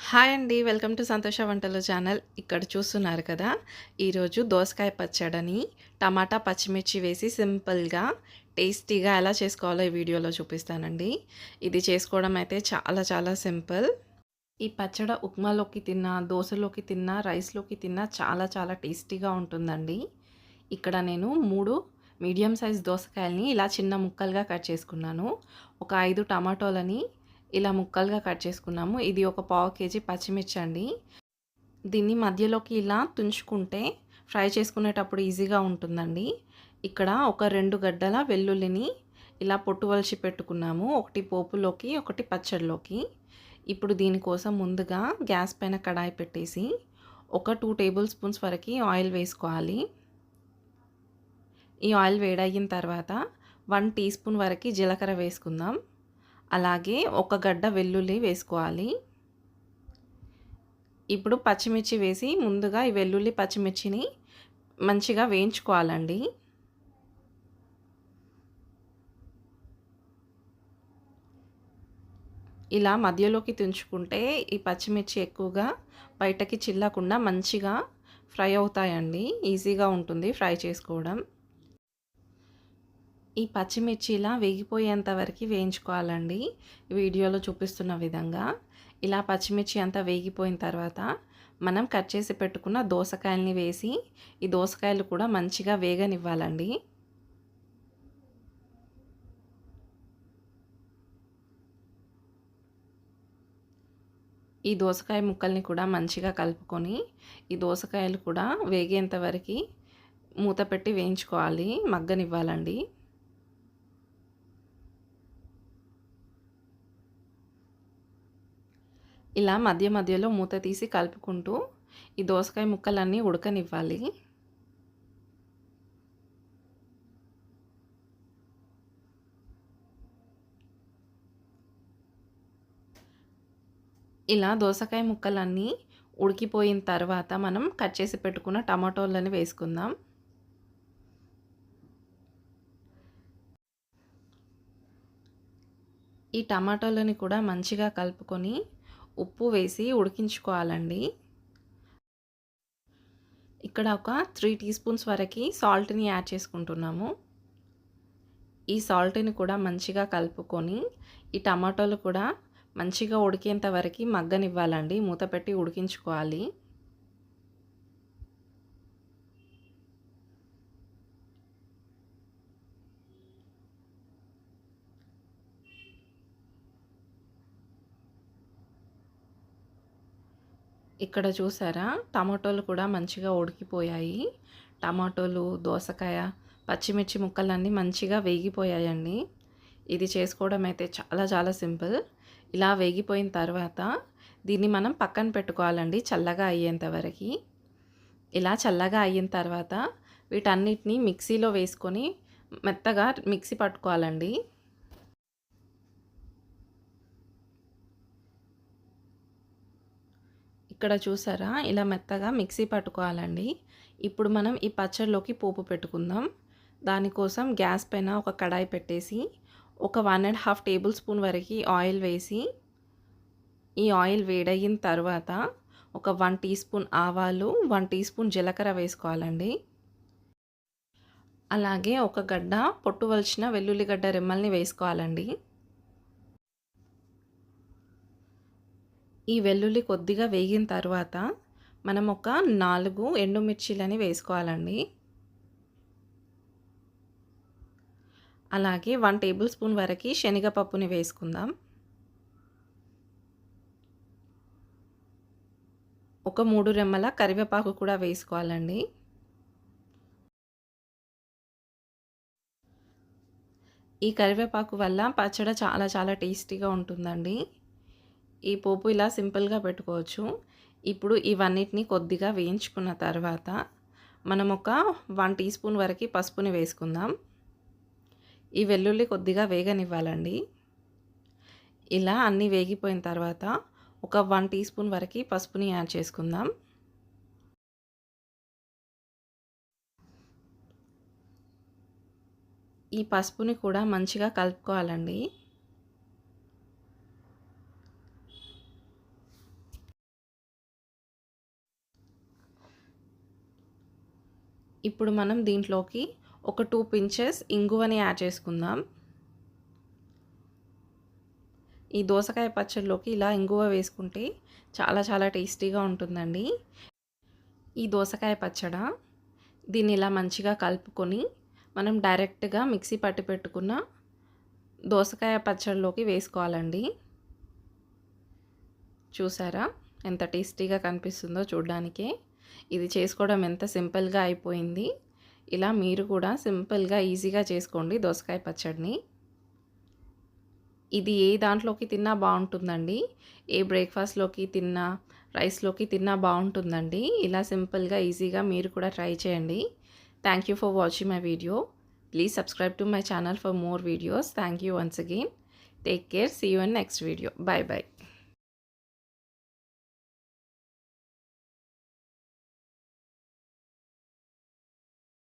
Hi అండి. Welcome to సంతోష వంటలు ఛానల్. ఇక్కడ చూస్తున్నారు కదా! ఈరోజు దోసకాయ పచ్చడని టమాటా, పచ్చిమిర్చి వేసి సింపుల్‌గా, టేస్టీగా ఎలా చేసుకోవాలో ఈ వీడియోలో చూపిస్తానండి. ఇది చేసుకోవడం అయితే చాలా చాలా సింపుల్. ఈ పచ్చడ ఉప్మాలోకి తిన్నా, దోసలోకి తిన్నా, రైస్‌లోకి తిన్నా చాలా చాలా టేస్టీగా ఉంటుందండి. ఇక్కడ నేను 3 మీడియం సైజ్ దోసకాయలని ఇలా చిన్న ముక్కలుగా కట్ చేసుకున్నాను. ఒక 5 టమాటోలని ఇలా ముక్కలుగా కట్ చేసుకున్నాము. ఇది ఒక పావు కేజీ పచ్చిమిర్చి అండి. దీన్ని మధ్యలోకి ఇలా తుంచుకుంటే ఫ్రై చేసుకునేటప్పుడు ఈజీగా ఉంటుందండి. ఇక్కడ ఒక 2 గడ్డల వెల్లుల్లిని ఇలా పొట్టు వలిచి పెట్టుకున్నాము. ఒకటి పోపులోకి, ఒకటి పచ్చడిలోకి. ఇప్పుడు దీనికోసం ముందుగా గ్యాస్ పైన కడాయి పెట్టేసి ఒక 2 టేబుల్ స్పూన్స్ వరకు ఆయిల్ వేసుకోవాలి. ఈ ఆయిల్ వేడయిన తర్వాత 1 టీ స్పూన్ వరకు జీలకర్ర వేసుకుందాం. అలాగే ఒక గడ్డ వెల్లుల్లి వేసుకోవాలి. ఇప్పుడు పచ్చిమిర్చి వేసి ముందుగా ఈ వెల్లుల్లి, పచ్చిమిర్చిని మంచిగా వేయించుకోవాలండి. ఇలా మధ్యలోకి తుంచుకుంటే ఈ పచ్చిమిర్చి ఎక్కువగా బయటకి చిల్లకుండా మంచిగా ఫ్రై అవుతాయండి. ఈజీగా ఉంటుంది ఫ్రై చేసుకోవడం. ఈ పచ్చిమిర్చి ఇలా వేగిపోయేంత వరకు వేయించుకోవాలండి. వీడియోలో చూపిస్తున్న విధంగా. ఇలా పచ్చిమిర్చి అంతా వేగిపోయిన తర్వాత మనం కట్ చేసి పెట్టుకున్న దోసకాయల్ని వేసి ఈ దోసకాయలు కూడా మంచిగా వేగనివ్వాలండి. ఈ దోసకాయ ముక్కల్ని కూడా మంచిగా కలుపుకొని ఈ దోసకాయలు కూడా వేగేంత వరకు మూత పెట్టి వేయించుకోవాలి, మగ్గనివ్వాలండి. ఇలా మధ్య మధ్యలో మూత తీసి కలుపుకుంటూ ఈ దోసకాయ ముక్కలన్నీ ఉడకనివ్వాలి. ఇలా దోసకాయ ముక్కలన్నీ ఉడికిపోయిన తర్వాత మనం కట్ చేసి పెట్టుకున్న టమాటోలని వేసుకుందాం. ఈ టమాటోలని కూడా మంచిగా కలుపుకొని ఉప్పు వేసి ఉడికించుకోవాలండి. ఇక్కడ ఒక 3 టీ స్పూన్స్ వరకు సాల్ట్‌ని యాడ్ చేసుకుంటున్నాము. ఈ సాల్ట్‌ని కూడా మంచిగా కలుపుకొని ఈ టమాటోలు కూడా మంచిగా ఉడికేంత వరకు మగ్గనివ్వాలండి. మూత పెట్టి ఉడికించుకోవాలి. ఇక్కడ చూసారా, టమాటోలు కూడా మంచిగా ఉడికిపోయాయి. టమాటోలు, దోసకాయ, పచ్చిమిర్చి ముక్కలన్నీ మంచిగా వేగిపోయాయండి. ఇది చేసుకోవడం అయితే చాలా చాలా సింపుల్. ఇలా వేగిపోయిన తర్వాత దీన్ని మనం పక్కన పెట్టుకోవాలండి చల్లగా అయ్యేంత వరకు. ఇలా చల్లగా అయిన తర్వాత వీటన్నిటిని మిక్సీలో వేసుకొని మెత్తగా మిక్సీ పట్టుకోవాలండి. ఇక్కడ చూసారా, ఇలా మెత్తగా మిక్సీ పట్టుకోవాలండి. ఇప్పుడు మనం ఈ పచ్చడిలోకి పోపు పెట్టుకుందాం. దానికోసం గ్యాస్ పైన ఒక కడాయి పెట్టేసి ఒక 1½ టేబుల్ స్పూన్ వరకు ఆయిల్ వేసి ఈ ఆయిల్ వేడయిన తర్వాత ఒక 1 టీ స్పూన్ ఆవాలు, 1 టీ స్పూన్ జీలకర్ర వేసుకోవాలండి. అలాగే ఒక గడ్డ పొట్టు వలిచిన వెల్లుల్లిగడ్డ రెమ్మల్ని వేసుకోవాలండి. ఈ వెల్లుల్లి కొద్దిగా వేగిన తర్వాత మనం ఒక 4 ఎండుమిర్చీలని వేసుకోవాలండి. అలాగే 1 టేబుల్ స్పూన్ వరకు శనగపప్పుని వేసుకుందాం. ఒక 3 రెమ్మల కరివేపాకు కూడా వేసుకోవాలండి. ఈ కరివేపాకు వల్ల పచ్చడి చాలా చాలా టేస్టీగా ఉంటుందండి. ఈ పోపు ఇలా సింపుల్గా పెట్టుకోవచ్చు. ఇప్పుడు ఇవన్నిటిని కొద్దిగా వేయించుకున్న తర్వాత మనం ఒక 1 టీ స్పూన్ వరకు పసుపుని వేసుకుందాం. ఈ వెల్లుల్లి కొద్దిగా వేగనివ్వాలండి. ఇలా అన్నీ వేగిపోయిన తర్వాత ఒక 1 టీ స్పూన్ వరకు పసుపుని యాడ్ చేసుకుందాం. ఈ పసుపుని కూడా మంచిగా కలుపుకోవాలండి. ఇప్పుడు మనం దీంట్లోకి ఒక 2 పించెస్ ఇంగువని యాడ్ చేసుకుందాం. ఈ దోసకాయ పచ్చడిలోకి ఇలా ఇంగువ వేసుకుంటే చాలా చాలా టేస్టీగా ఉంటుందండి. ఈ దోసకాయ పచ్చడ దీన్ని ఇలా మంచిగా కలుపుకొని మనం డైరెక్ట్గా మిక్సీ పట్టి పెట్టుకున్న దోసకాయ పచ్చడిలోకి వేసుకోవాలండి. చూసారా ఎంత టేస్టీగా కనిపిస్తుందో చూడ్డానికే. ఇది చేసుకోవడం ఎంత సింపుల్గా అయిపోయింది. ఇలా మీరు కూడా సింపుల్గా ఈజీగా చేసుకోండి దోసకాయ పచ్చడిని. ఇది ఏ దాంట్లోకి తిన్నా బాగుంటుందండి. ఏ బ్రేక్ఫాస్ట్లోకి తిన్నా, రైస్లోకి తిన్నా బాగుంటుందండి. ఇలా సింపుల్గా ఈజీగా మీరు కూడా ట్రై చేయండి. Thank you for watching my video. Please subscribe to my channel for more videos. Thank you once again. Take care. See you in next video. Bye bye.